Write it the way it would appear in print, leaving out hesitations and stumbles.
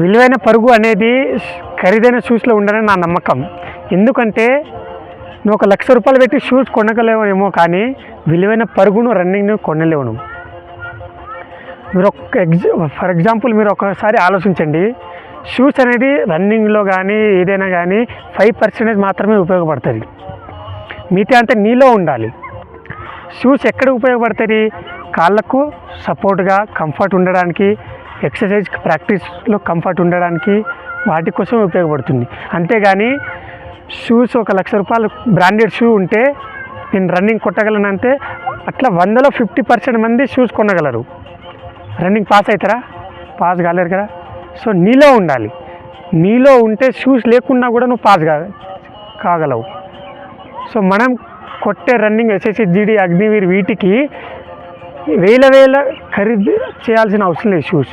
విలువైన పరుగు అనేది ఖరీదైన షూస్లో ఉండాలని నా నమ్మకం. ఎందుకంటే నువ్వు 1,00,000 రూపాయలు పెట్టి షూస్ కొనగలేవేమో, కానీ విలువైన పరుగును రన్నింగ్ను కొనలేవు నువ్వు. మీరు ఫర్ ఎగ్జాంపుల్ మీరు ఒకసారి ఆలోచించండి. షూస్ అనేది రన్నింగ్లో కానీ ఏదైనా కానీ 5% మాత్రమే ఉపయోగపడుతుంది. మిగతా అంతా నీలో ఉండాలి. షూస్ ఎక్కడ ఉపయోగపడుతుంది? కాళ్ళకు సపోర్ట్గా కంఫర్ట్ ఉండడానికి, ఎక్సర్సైజ్ ప్రాక్టీస్లో కంఫర్ట్ ఉండడానికి, వాటి కోసం ఉపయోగపడుతుంది. అంతేగాని షూస్ 1,00,000 రూపాయలు బ్రాండెడ్ షూ ఉంటే నేను రన్నింగ్ కొట్టగలనంటే అట్లా 100లో 50% మంది షూస్ కొనగలరు. రన్నింగ్ పాస్ అవుతారా? పాస్ కాలేరు కదా. సో నీలో ఉండాలి. నీలో ఉంటే షూస్ లేకున్నా కూడా నువ్వు పాస్ కాగలవు. సో మనం కొట్టే రన్నింగ్ ఎస్ఎస్సి, జీడీ, అగ్నివీర్ వీటికి వేల ఖరీదు చేయాల్సిన అవసరం లేదు షూస్.